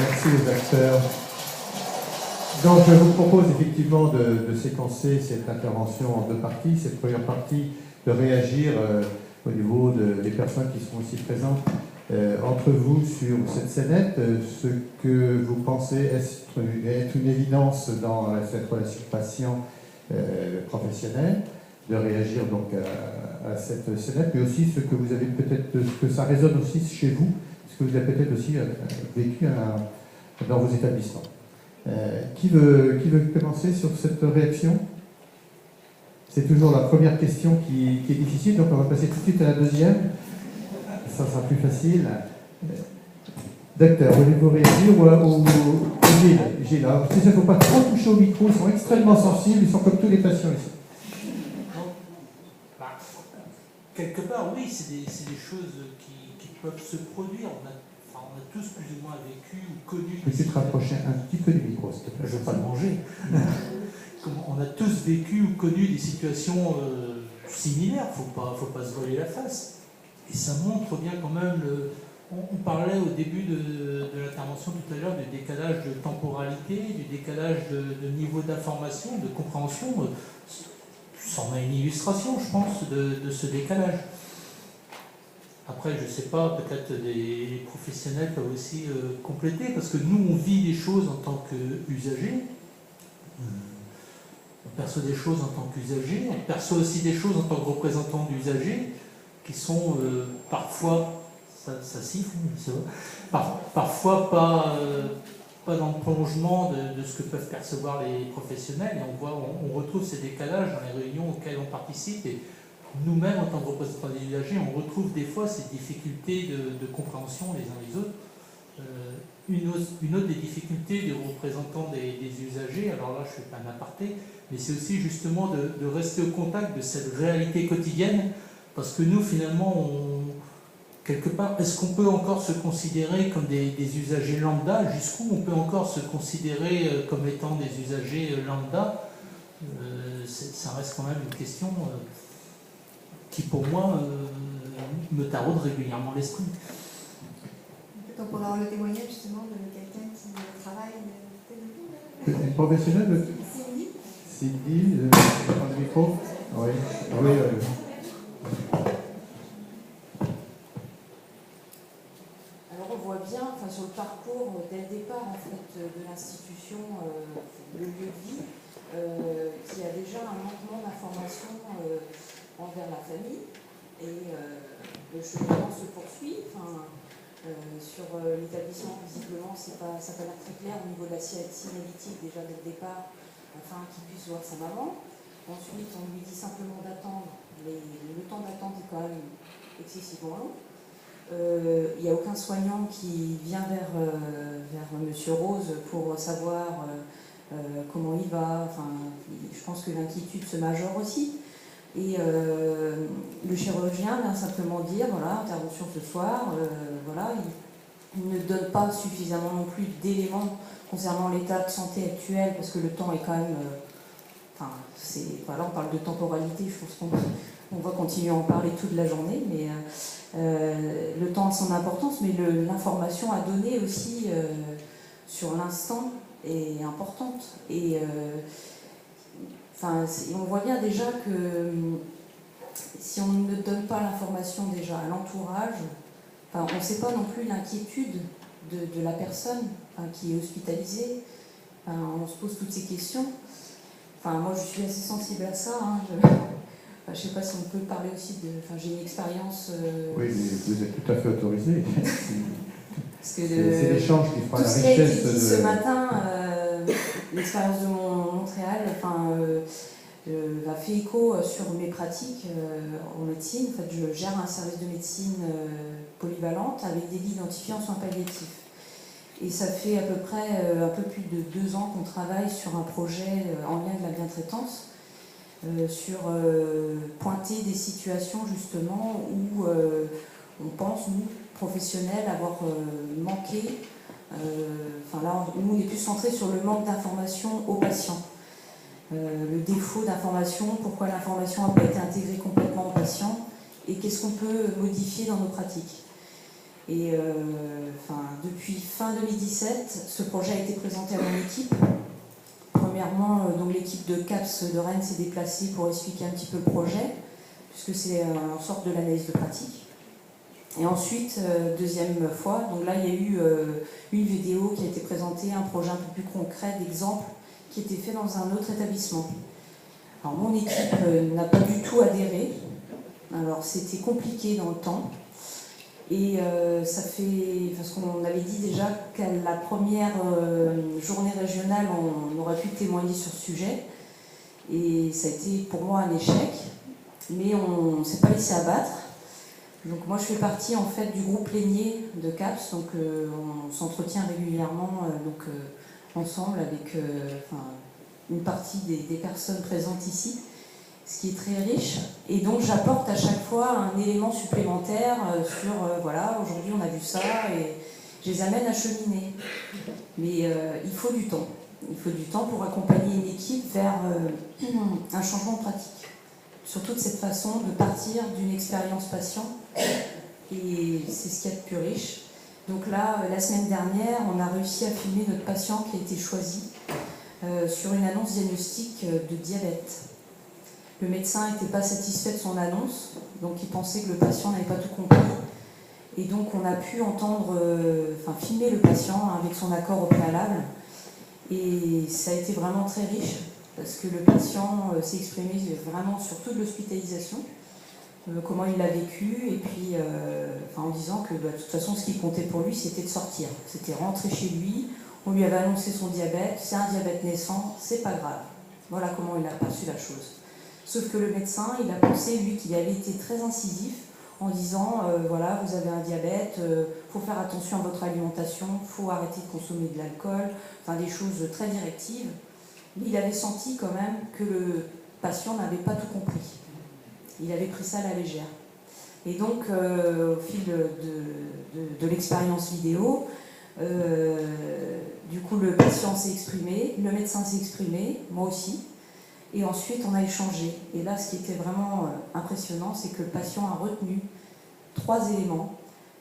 Merci aux acteurs. Donc je vous propose effectivement de séquencer cette intervention en deux parties. Cette première partie, de réagir au niveau des personnes qui seront ici présentes, entre vous sur cette scénette, ce que vous pensez être une évidence dans cette relation patient professionnelle, de réagir donc à cette scénette, mais aussi ce que vous avez peut-être, ce que ça résonne aussi chez vous, ce que vous avez peut-être aussi vécu dans vos établissements. Qui veut commencer sur cette réaction? C'est toujours la première question qui est difficile, donc on va passer tout de suite à la deuxième. Ça sera plus facile. Docteur, voulez-vous réagir ou Gilles, alors, il ne faut pas trop toucher au micro, ils sont extrêmement sensibles, ils sont comme tous les patients ici. Quelque part, oui, c'est des choses qui peuvent se produire. On a tous plus ou moins vécu ou connu. Peux-tu te rapprocher un petit peu du micro, s'il te plaît? Je ne veux pas le manger. On a tous vécu ou connu des situations similaires, il ne faut pas se voiler la face. Et ça montre bien quand même, on parlait au début de l'intervention tout à l'heure du décalage de temporalité, du décalage de niveau d'information, de compréhension. Ça en a une illustration, je pense, de ce décalage. Après, je ne sais pas, peut-être les professionnels peuvent aussi compléter, parce que nous, on vit des choses en tant qu'usagers. On perçoit des choses en tant qu'usagers, on perçoit aussi des choses en tant que représentants d'usagers, qui sont parfois, ça siffle, ça va, parfois pas dans le prolongement de ce que peuvent percevoir les professionnels, et on retrouve ces décalages dans les réunions auxquelles on participe, et nous-mêmes, en tant que représentants des usagers, on retrouve des fois ces difficultés de compréhension les uns les autres. Une autre des difficultés des représentants des usagers, alors là je ne fais pas un aparté, mais c'est aussi justement de rester au contact de cette réalité quotidienne, parce que nous finalement, quelque part, est-ce qu'on peut encore se considérer comme des usagers lambda? Jusqu'où on peut encore se considérer comme étant des usagers lambda? Ça reste quand même une question qui pour moi me taraude régulièrement l'esprit. Donc on aura le témoignage justement de quelqu'un qui travaille Une professionnelle? Cindy. Cindy, prends le micro. Oui. Alors on voit bien, sur le parcours dès le départ en fait de l'institution, le lieu de vie, qu'il y a déjà un manquement d'information envers la famille, et le cheminement se poursuit. Sur l'établissement, visiblement, ça n'a pas l'air très clair au niveau de la signalétique déjà dès le départ, afin qu'il puisse voir sa maman. Ensuite, on lui dit simplement d'attendre, mais le temps d'attente est quand même excessivement long. Il n'y a aucun soignant qui vient vers Monsieur Rose pour savoir comment il va. Je pense que l'inquiétude se majore aussi. Et le chirurgien vient simplement dire, voilà, intervention ce soir, voilà, il ne donne pas suffisamment non plus d'éléments concernant l'état de santé actuel, parce que le temps est quand même, voilà, on parle de temporalité, je pense qu'on va continuer à en parler toute la journée, mais le temps a son importance, mais l'information à donner aussi sur l'instant est importante. Et on voit bien déjà que si on ne donne pas l'information déjà à l'entourage, on ne sait pas non plus l'inquiétude de la personne qui est hospitalisée. On se pose toutes ces questions. Moi, je suis assez sensible à ça. Je ne sais pas si on peut parler aussi de... j'ai une expérience... Oui, mais vous êtes tout à fait autorisé. C'est l'échange qui fera la richesse. Tout ce qui a été dit ce matin, l'expérience de Montréal, a fait écho sur mes pratiques en médecine. En fait, je gère un service de médecine polyvalente avec des lits identifiés en soins palliatifs. Et ça fait à peu près un peu plus de 2 ans qu'on travaille sur un projet en lien avec la bientraitance, sur pointer des situations justement où on pense, nous, professionnels, avoir manqué. Là, nous, on est plus centré sur le manque d'information aux patients. Le défaut d'information, pourquoi l'information n'a pas été intégrée complètement aux patients, et qu'est-ce qu'on peut modifier dans nos pratiques. Et depuis fin fin 2017, ce projet a été présenté à mon équipe. Premièrement, donc l'équipe de CAPS de Rennes s'est déplacée pour expliquer un petit peu le projet, puisque c'est en sorte de l'analyse de pratique. Et ensuite, deuxième fois, donc là il y a eu une vidéo qui a été présentée, un projet un peu plus concret d'exemple qui était fait dans un autre établissement. Alors mon équipe n'a pas du tout adhéré, alors c'était compliqué dans le temps. Et ça fait, parce qu'on avait dit déjà qu'à la première journée régionale, on aurait pu témoigner sur ce sujet. Et ça a été pour moi un échec, mais on ne s'est pas laissé abattre. Donc moi je fais partie en fait du groupe Lénier de CAPS, donc on s'entretient régulièrement ensemble avec une partie des personnes présentes ici, ce qui est très riche. Et donc j'apporte à chaque fois un élément supplémentaire sur voilà, aujourd'hui on a vu ça et je les amène à cheminer. Mais il faut du temps. Il faut du temps pour accompagner une équipe vers un changement de pratique. Surtout de cette façon de partir d'une expérience patient, et c'est ce qu'il y a de plus riche. Donc là, la semaine dernière, on a réussi à filmer notre patient qui a été choisi sur une annonce diagnostique de diabète. Le médecin n'était pas satisfait de son annonce, donc il pensait que le patient n'avait pas tout compris. Et donc on a pu entendre, filmer le patient avec son accord au préalable. Et ça a été vraiment très riche, parce que le patient s'est exprimé vraiment sur toute l'hospitalisation, comment il l'a vécu, et puis en disant que de toute façon ce qui comptait pour lui c'était de sortir, c'était rentrer chez lui, on lui avait annoncé son diabète, c'est un diabète naissant, c'est pas grave. Voilà comment il a perçu la chose. Sauf que le médecin, il a pensé, lui, qu'il avait été très incisif en disant voilà, vous avez un diabète, faut faire attention à votre alimentation, faut arrêter de consommer de l'alcool, des choses très directives. Mais il avait senti quand même que le patient n'avait pas tout compris. Il avait pris ça à la légère. Et donc, au fil de l'expérience vidéo, du coup, le patient s'est exprimé, le médecin s'est exprimé, moi aussi. Et ensuite, on a échangé. Et là, ce qui était vraiment impressionnant, c'est que le patient a retenu 3 éléments.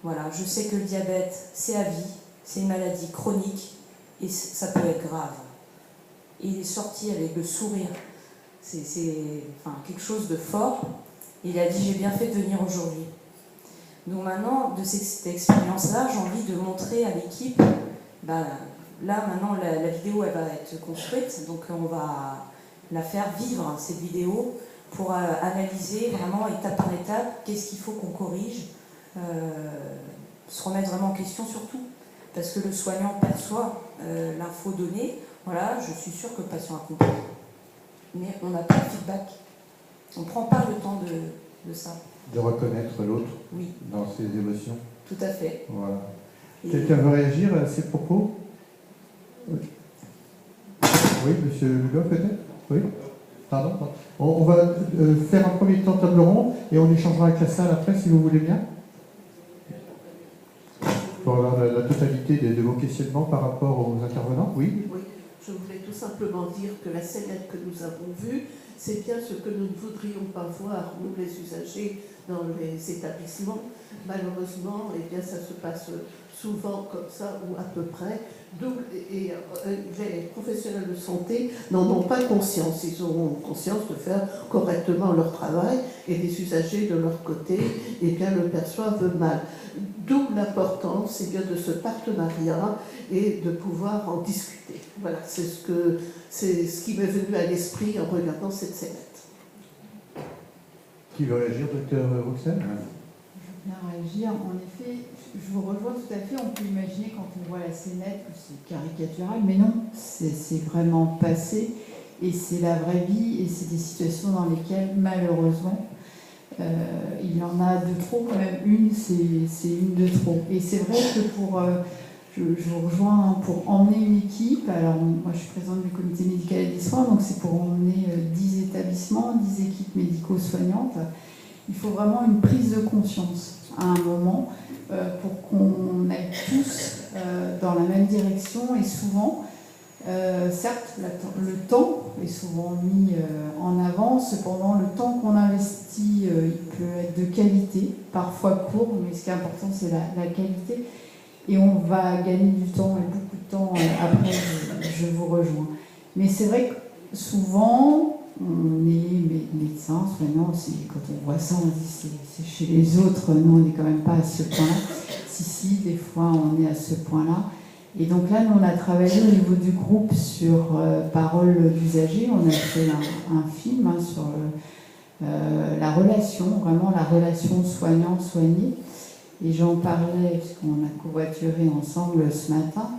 Voilà, je sais que le diabète, c'est à vie, c'est une maladie chronique, et ça peut être grave. Et il est sorti avec le sourire. C'est quelque chose de fort. Et il a dit, j'ai bien fait de venir aujourd'hui. Donc maintenant, de cette expérience-là, j'ai envie de montrer à l'équipe, là maintenant, la vidéo, elle va être construite, donc on va la faire vivre, cette vidéo, pour analyser vraiment étape par étape qu'est-ce qu'il faut qu'on corrige, se remettre vraiment en question surtout, parce que le soignant perçoit l'info donnée, voilà, je suis sûre que le patient a compris, mais on n'a pas de feedback, on ne prend pas le temps de ça. De reconnaître l'autre Oui. Dans ses émotions. Tout à fait. Voilà. Quelqu'un veut réagir à ces propos? Oui, monsieur Lugo, peut-être? Oui. Pardon. On va faire un premier temps table ronde et on échangera avec la salle après, si vous voulez bien. Pour avoir la totalité de vos questionnements par rapport aux intervenants. Oui. Oui, je voulais tout simplement dire que la sellette que nous avons vue, c'est bien ce que nous ne voudrions pas voir, nous les usagers, dans les établissements. Malheureusement, eh bien, ça se passe souvent comme ça, ou à peu près. Et les professionnels de santé n'en ont pas conscience. Ils auront conscience de faire correctement leur travail, et les usagers, de leur côté, eh bien, le perçoivent mal. D'où l'importance de ce partenariat et de pouvoir en discuter. Voilà, c'est ce qui m'est venu à l'esprit en regardant cette sellette. Qui veut réagir, docteur Roxane? Je veux bien réagir. En effet, je vous rejoins tout à fait. On peut imaginer quand on voit la scénette que c'est caricatural, mais non, c'est vraiment passé. Et c'est la vraie vie, et c'est des situations dans lesquelles, malheureusement, il y en a de trop, même une, c'est une de trop. Et c'est vrai que je vous rejoins, pour emmener une équipe, alors moi je suis présidente du comité médical et des soins, donc c'est pour emmener 10 établissements, 10 équipes médico-soignantes. Il faut vraiment une prise de conscience à un moment pour qu'on aille tous dans la même direction, et souvent, certes, le temps est souvent mis en avant, cependant le temps qu'on investit, il peut être de qualité, parfois court, mais ce qui est important c'est la qualité. et on va gagner du temps et beaucoup de temps après, je vous rejoins. Mais c'est vrai que souvent, on est médecin, soignant, quand on voit ça, on dit c'est chez les autres, nous on n'est quand même pas à ce point-là. Si, des fois on est à ce point-là. Et donc là, nous on a travaillé au niveau du groupe sur parole d'usager, on a fait un film sur la relation, vraiment la relation soignant-soigné. Et j'en parlais, puisqu'on a covoituré ensemble ce matin.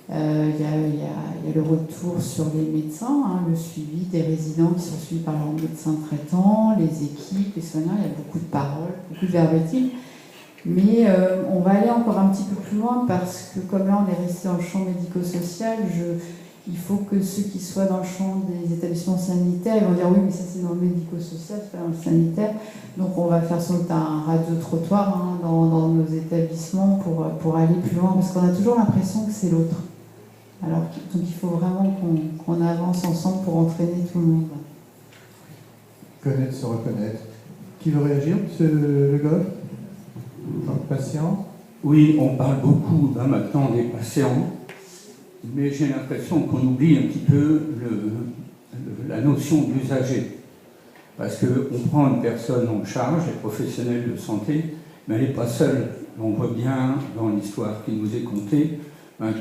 Il y a le retour sur les médecins, hein, le suivi des résidents qui sont suivis par leurs médecins traitants, les équipes, les soignants. Il y a beaucoup de paroles, beaucoup de verbatim. Mais on va aller encore un petit peu plus loin parce que comme là on est resté dans le champ médico-social, il faut que ceux qui soient dans le champ des établissements sanitaires, ils vont dire oui mais ça c'est dans le médico-social, c'est pas dans le sanitaire. Donc on va faire sans doute un radio-trottoir hein, dans nos établissements pour aller plus loin parce qu'on a toujours l'impression que c'est l'autre. Alors donc il faut vraiment qu'on avance ensemble pour entraîner tout le monde. Connaître, se reconnaître. Qui veut réagir, M. Le Goff? Patient? Oui, on parle beaucoup maintenant des patients, mais j'ai l'impression qu'on oublie un petit peu la notion d'usager. Parce qu'on prend une personne en charge, les professionnels de santé, mais elle n'est pas seule. On voit bien dans l'histoire qui nous est contée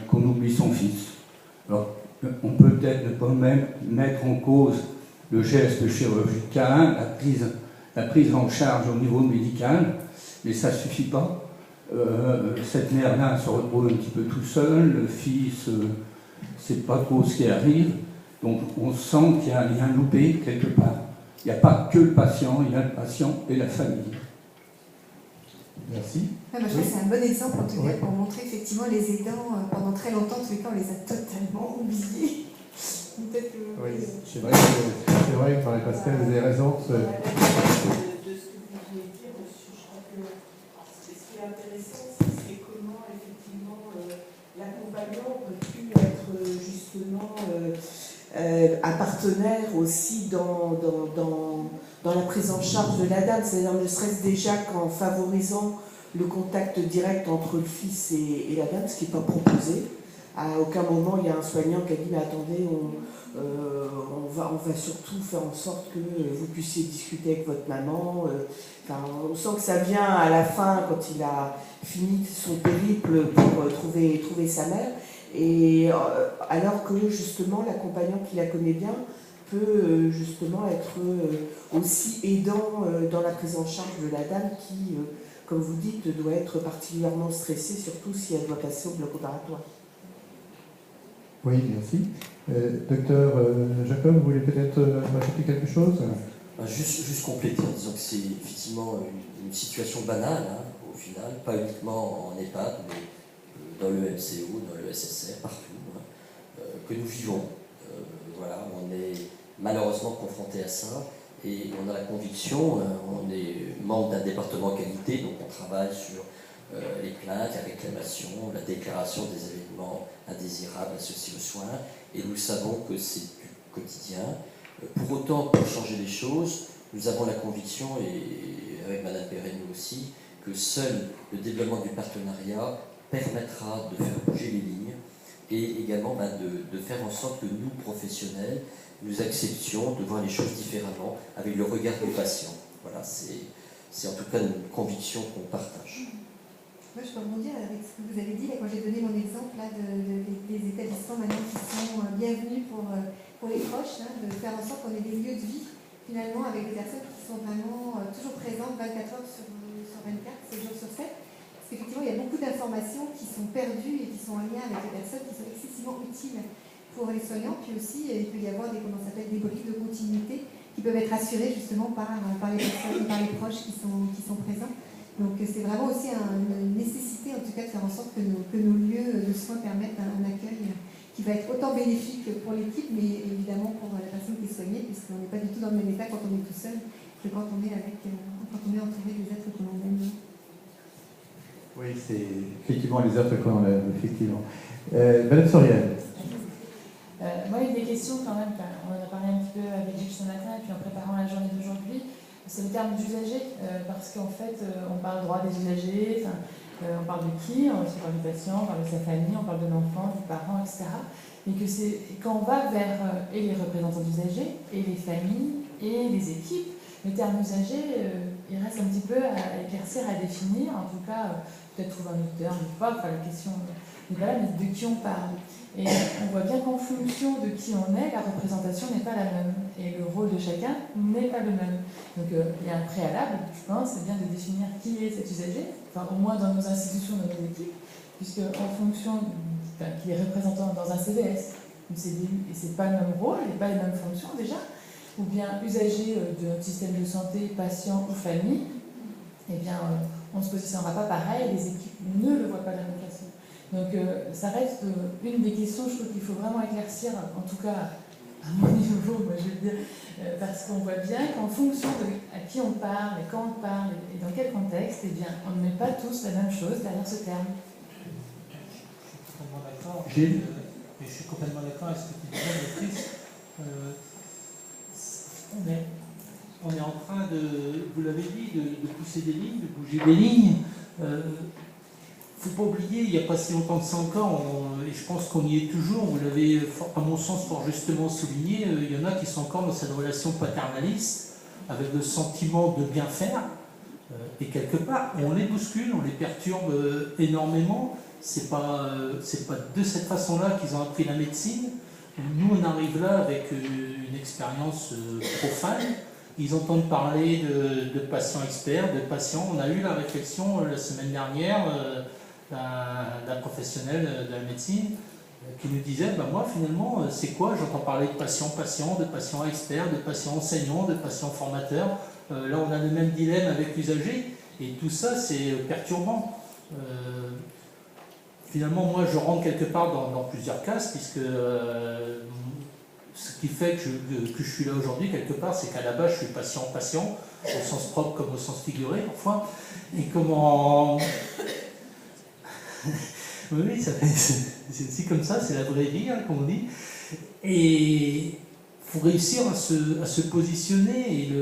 qu'on oublie son fils. Alors, on peut peut-être ne pas même mettre en cause le geste chirurgical, la prise en charge au niveau médical, mais ça ne suffit pas. Cette mère-là se retrouve un petit peu tout seul, le fils ne sait pas trop ce qui arrive, donc on sent qu'il y a un loupé quelque part. Il n'y a pas que le patient, il y a le patient et la famille. Merci. Je pense que c'est un bon exemple en tout cas pour montrer effectivement les aidants, pendant très longtemps, en tous les cas, on les a totalement oubliés. Peut-être que... Oui, c'est vrai que Marie-Pascale, vous avez raison. De ce que vous venez de dire, je crois que ce qui est intéressant, c'est comment effectivement l'accompagnant peut pu être justement un partenaire aussi dans la prise en charge de la dame, c'est-à-dire ne serait-ce déjà qu'en favorisant le contact direct entre le fils et la dame, ce qui n'est pas proposé. À aucun moment il y a un soignant qui a dit mais attendez, on va surtout faire en sorte que vous puissiez discuter avec votre maman. Enfin, on sent que ça vient à la fin quand il a fini son périple pour trouver sa mère. Et alors que justement l'accompagnant qui la connaît bien peut justement être aussi aidant dans la prise en charge de la dame qui, comme vous dites, doit être particulièrement stressée, surtout si elle doit passer au bloc opératoire. Oui, merci. Docteur Jacob, vous voulez peut-être rajouter quelque chose? Juste compléter en disant que c'est effectivement une situation banale, hein, au final, pas uniquement en EHPAD, mais dans le MCO, dans le SSR, partout, hein, que nous vivons. Voilà, on est malheureusement confronté à ça et on a la conviction, on est membre d'un département qualité, donc on travaille sur les plaintes, la réclamation, la déclaration des événements indésirables associés aux soins, et nous savons que c'est du quotidien. Pour autant, pour changer les choses, nous avons la conviction, et avec Mme Perret aussi, que seul le développement du partenariat permettra de faire bouger les lignes et également de faire en sorte que nous, professionnels, nous acceptions de voir les choses différemment avec le regard du patient. Voilà, c'est en tout cas une conviction qu'on partage. Moi, je peux rebondir avec ce que vous avez dit, là, quand j'ai donné mon exemple là, des établissements maintenant qui sont bienvenus pour les proches, hein, de faire en sorte qu'on ait des lieux de vie, finalement, avec des personnes qui sont vraiment toujours présentes 24 heures sur 24, 7 jours sur 7. Parce qu'effectivement, il y a beaucoup d'informations qui sont perdues et qui sont en lien avec les personnes qui sont excessivement utiles pour les soignants. Puis aussi, il peut y avoir des briques de continuité qui peuvent être assurées justement par les personnes, par les proches qui sont présents. Donc c'est vraiment aussi une nécessité en tout cas de faire en sorte que nos lieux de soins permettent un accueil qui va être autant bénéfique pour l'équipe, mais évidemment pour la personne qui est soignée, puisqu'on n'est pas du tout dans le même état quand on est tout seul que quand on est entouré des êtres que l'on aime. Oui, c'est effectivement les êtres qu'on aime, effectivement. Madame Soriel. Moi, il y a des questions quand même, on en a parlé un petit peu avec Gilles ce matin, et puis en préparant la journée d'aujourd'hui. C'est le terme d'usager, parce qu'en fait, on parle droit des usagers. On parle de qui? On parle du patient, on parle de sa famille, on parle de l'enfant, du parent, etc. Et que quand on va vers et les représentants d'usagers, et les familles, et les équipes, le terme usager, il reste un petit peu à éclaircir, à définir, en tout cas, peut-être trouver un autre terme ou pas, enfin la question n'est pas là, mais de qui on parle. Et on voit bien qu'en fonction de qui on est, la représentation n'est pas la même. Et le rôle de chacun n'est pas le même. Donc il y a un préalable, je pense, c'est bien de définir qui est cet usager, enfin au moins dans nos institutions, dans nos équipes, puisque en fonction qu'il est représentant dans un CVS, une CDU, et c'est pas le même rôle, et pas les mêmes fonctions déjà, ou bien usager de notre système de santé, patient ou famille, eh bien on ne se positionnera pas pareil, et les équipes ne le voient pas de la même façon. Donc ça reste une des questions, je trouve qu'il faut vraiment éclaircir, en tout cas à mon niveau, moi je veux dire, parce qu'on voit bien qu'en fonction de à qui on parle, et quand on parle, et dans quel contexte, eh bien on ne met pas tous la même chose derrière ce terme. Je suis complètement d'accord avec ce que tu disais, Béatrice. On est en train de, vous l'avez dit, de pousser des lignes, de bouger des lignes. Il ne faut pas oublier, il n'y a pas si longtemps que ça encore, et je pense qu'on y est toujours, vous l'avez, à mon sens, fort justement souligné, il y en a qui sont encore dans cette relation paternaliste, avec le sentiment de bien faire, et quelque part, on les bouscule, on les perturbe énormément. C'est pas de cette façon-là qu'ils ont appris la médecine. Nous, on arrive là avec une expérience profane. Ils entendent parler de patients experts, de patients. On a eu la réflexion la semaine dernière d'un professionnel de la médecine qui nous disait, moi finalement, c'est quoi? J'entends parler de patients-patients, de patients experts, de patients enseignants, de patients formateurs. Là, on a le même dilemme avec l'usager. Et tout ça, c'est perturbant. Finalement, moi, je rentre quelque part dans plusieurs cases, puisque ce qui fait que je suis là aujourd'hui, quelque part, c'est qu'à la base, je suis patient-patient, au sens propre comme au sens figuré, parfois. Et comment... oui, c'est aussi comme ça, c'est la vraie vie, comme on dit. Et il faut réussir à se positionner. Et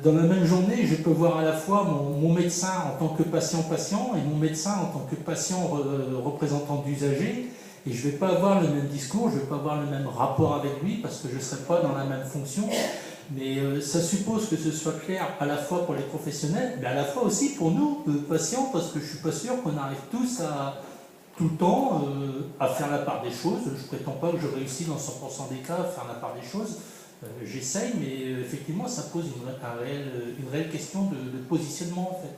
dans la même journée, je peux voir à la fois mon médecin en tant que patient-patient et mon médecin en tant que patient représentant d'usager. Et je ne vais pas avoir le même discours, je ne vais pas avoir le même rapport avec lui parce que je ne serai pas dans la même fonction. Mais ça suppose que ce soit clair à la fois pour les professionnels, mais à la fois aussi pour nous, patients, parce que je ne suis pas sûr qu'on arrive tous tout le temps à faire la part des choses. Je ne prétends pas que je réussis dans 100% des cas à faire la part des choses. J'essaye, mais effectivement, ça pose une réelle question de positionnement, en fait.